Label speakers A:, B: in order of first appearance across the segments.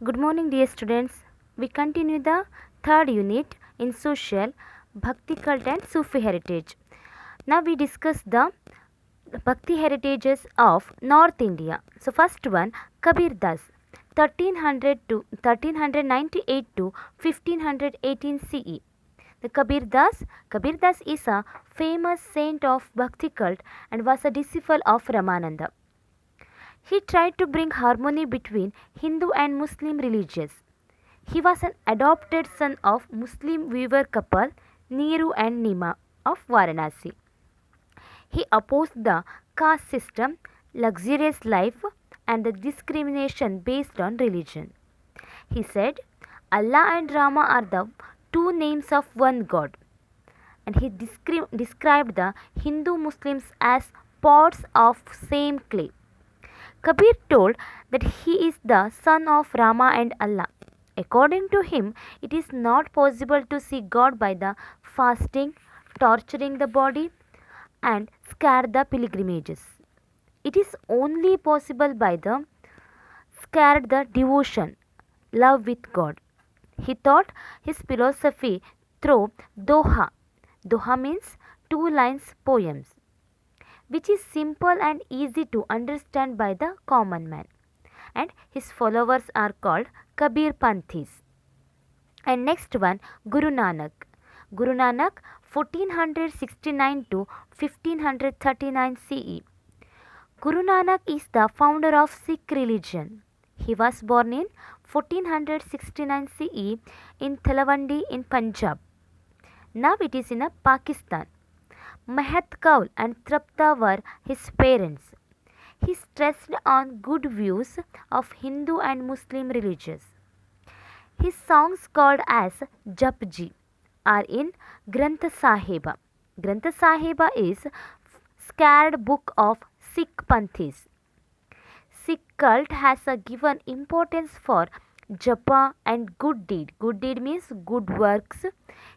A: Good morning, dear students. We continue the third unit in social, Bhakti cult and Sufi heritage. Now we discuss the Bhakti heritages of North India. So first one, Kabir Das, 1398 to 1518 CE. The Kabir Das is a famous saint of Bhakti cult and was a disciple of Ramananda. He tried to bring harmony between Hindu and Muslim religions. He was an adopted son of Muslim weaver couple Neeru and Nima of Varanasi. He opposed the caste system, luxurious life, and the discrimination based on religion. He said, Allah and Rama are the two names of one God. And he described the Hindu Muslims as pots of same clay. Kabir told that he is the son of Rama and Allah. According to him, it is not possible to see God by the fasting, torturing the body, and scare the pilgrimages. It is only possible by the scared the devotion, love with God. He taught his philosophy through Doha. Doha means two lines poems, which is simple and easy to understand by the common man. And his followers are called Kabir Panthis. And next one, Guru Nanak. Guru Nanak 1469 to 1539 CE. Guru Nanak is the founder of Sikh religion. He was born in 1469 CE in Thelawandi in Punjab. Now it is in Pakistan. Mehet Kaul and Trapta were his parents. He stressed on good views of Hindu and Muslim religions. His songs called as Japji are in Granth Sahiba. Granth Sahiba is sacred book of Sikh Panthis. Sikh cult has a given importance for japa and good deed. Good deed means good works.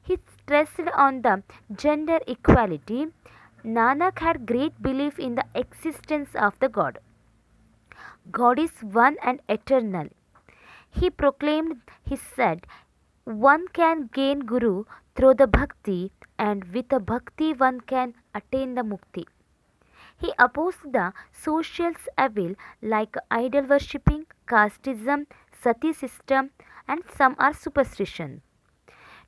A: He stressed on the gender equality. Nanak had great belief in the existence of the God. God is one and eternal. He proclaimed, he said, one can gain Guru through the bhakti, and with the bhakti one can attain the mukti. He opposed the social evil like idol worshipping, casteism, sati system, and some are superstition.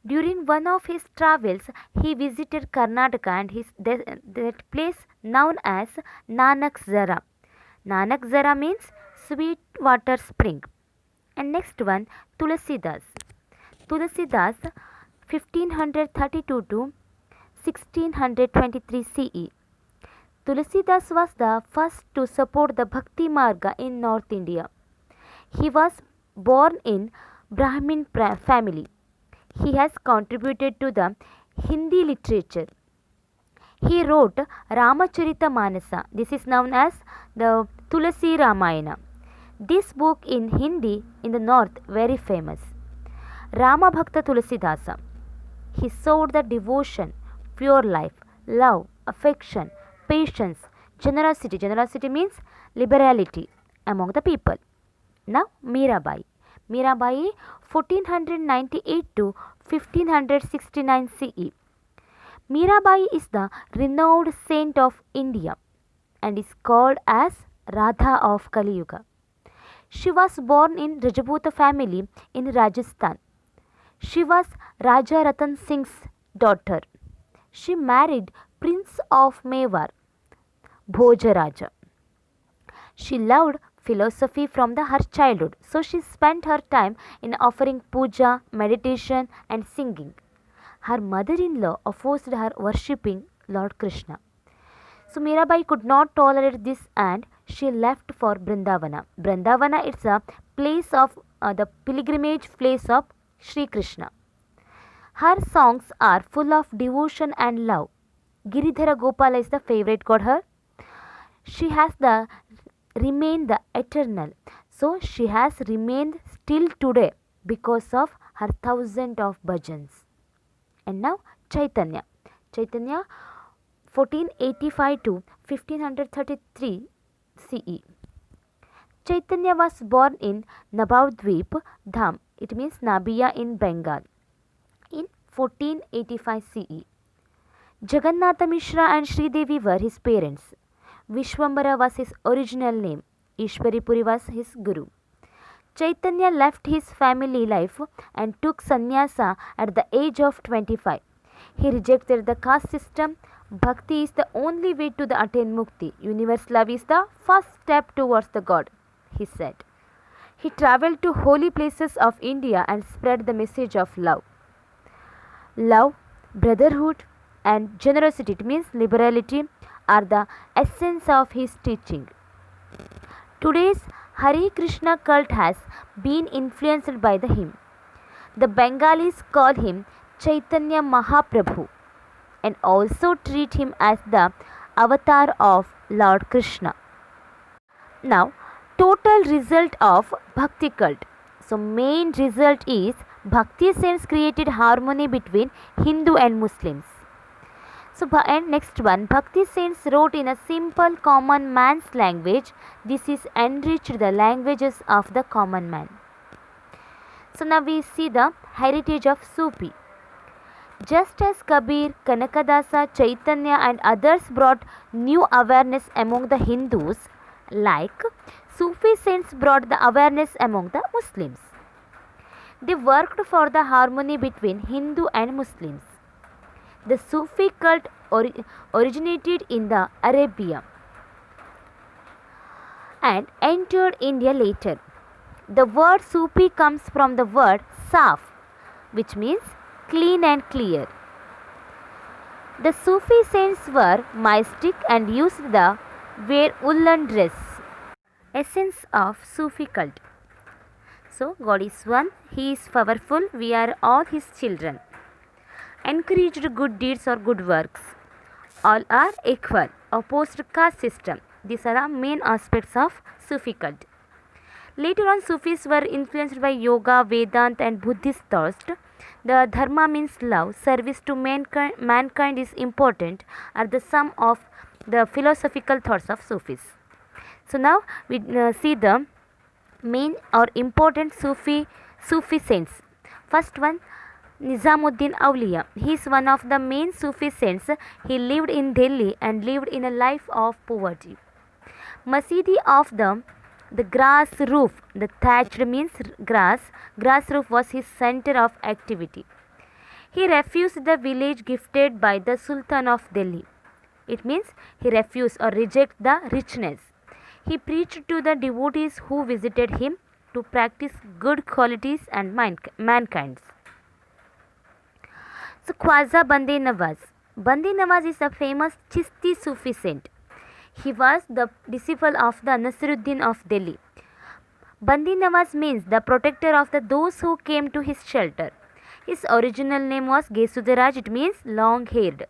A: During one of his travels, he visited Karnataka and that place known as Nanak Zara. Nanak Zara means sweet water spring. And next one, Tulasidas. Tulasidas 1532 to 1623 CE. Tulasidas was the first to support the Bhakti Marga in North India. He was born in Brahmin family. He has contributed to the Hindi literature. He wrote Ramacharita Manasa. This is known as the Tulasi Ramayana. This book in Hindi in the north very famous. Rama Bhakta Tulasidasa. He showed the devotion, pure life, love, affection, patience, generosity. Generosity means liberality among the people. Now Mirabai. Mirabai 1498 to 1569 CE. Mirabai is the renowned saint of India and is called as Radha of Kali Yuga. She was born in Rajputa family in Rajasthan. She was Raja Ratan Singh's daughter. She married Prince of Mewar, Bhojaraja. She loved philosophy from her childhood, so she spent her time in offering puja, meditation, and singing. Her mother-in-law opposed her worshipping Lord Krishna. So Mirabai could not tolerate this and she left for Brindavana. Brindavana is a place of the pilgrimage place of Sri Krishna. Her songs are full of devotion and love. Giridhara Gopala is the favorite god her. She has the remained the eternal. So she has remained still today because of her thousand of bhajans. And now Chaitanya. Chaitanya 1485 to 1533 CE. Chaitanya was born in Nabavdweep Dham, it means Nabia in Bengal, in 1485 CE. Jagannatha Mishra and Sri Devi were his parents. Vishwambara was his original name. Ishwari Puri was his guru. Chaitanya left his family life and took sannyasa at the age of 25. He rejected the caste system. Bhakti is the only way to attain mukti. Universal love is the first step towards the God, he said. He traveled to holy places of India and spread the message of love. Love, brotherhood, and generosity, it means liberality, are the essence of his teaching. Today's Hare Krishna cult has been influenced by him. The Bengalis call him Chaitanya Mahaprabhu and also treat him as the avatar of Lord Krishna. Now, total result of Bhakti cult. So, main result is Bhakti saints created harmony between Hindu and Muslims. So, and next one, Bhakti saints wrote in a simple common man's language. This is enriched the languages of the common man. So, now we see the heritage of Sufi. Just as Kabir, Kanakadasa, Chaitanya and others brought new awareness among the Hindus, like Sufi saints brought the awareness among the Muslims. They worked for the harmony between Hindu and Muslims. The Sufi cult originated in the Arabia and entered India later. The word Sufi comes from the word Saf, which means clean and clear. The Sufi saints were mystic and used the wear woolen dress. Essence of Sufi cult. So, God is one, He is powerful, we are all His children. Encouraged good deeds or good works. All are equal. Opposed caste system. These are the main aspects of Sufi cult. Later on, Sufis were influenced by Yoga, Vedanta and Buddhist thoughts. The Dharma means love, service to mankind is important, are the sum of the philosophical thoughts of Sufis. So now we see the main or important Sufi saints. First one, Nizamuddin Awliya. He is one of the main Sufi saints. He lived in Delhi and lived in a life of poverty. Masjid of the grass roof, the thatched means grass roof was his center of activity. He refused the village gifted by the Sultan of Delhi. It means he refused or rejected the richness. He preached to the devotees who visited him to practice good qualities and mankind. So, Khwaja Bande Nawaz. Bande Nawaz is a famous Chishti Sufi saint. He was the disciple of the Nasruddin of Delhi. Bande Nawaz means the protector of those who came to his shelter. His original name was Gesudaraj, it means long haired.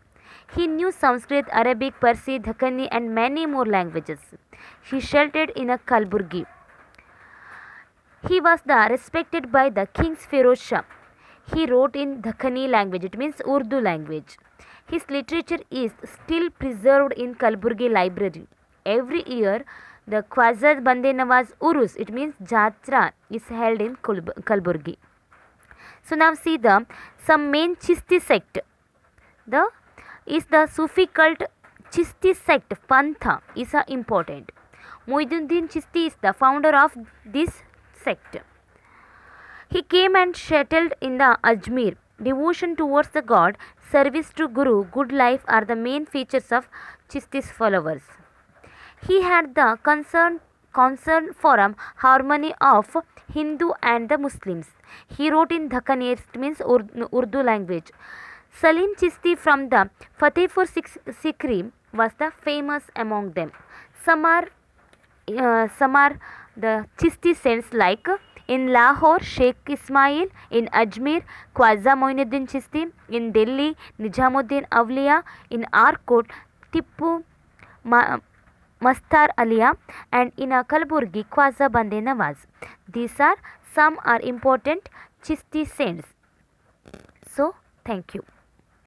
A: He knew Sanskrit, Arabic, Parsi, Dhakkani and many more languages. He sheltered in a Kalburgi. He was respected by the King Feroz Shah. He wrote in Dhakkani language, it means Urdu language. His literature is still preserved in Kalburgi library. Every year, the Khwaja Bande Nawaz Urus, it means Jatra, is held in Kalburgi. So now see some main Chishti sect. The Sufi cult Chishti sect Pantha is important. Muhyiddin Chishti is the founder of this sect. He came and settled in the Ajmer. Devotion towards the God, service to Guru, good life are the main features of Chishti's followers. He had the concern for harmony of Hindu and the Muslims. He wrote in Dhakkani, it means Urdu language. Salim Chishti from the Fatehpur Sikri was the famous among them. Some are the Chishti saints like in Lahore, Sheikh Ismail, in Ajmer, Khwaja Moinuddin Chishti, in Delhi, Nizamuddin Awliya, in Arcot, Tippu Mastar Aliya, and in Kalburgi, Khwaja Bande Nawaz. These are some important Chishti saints. So, thank you.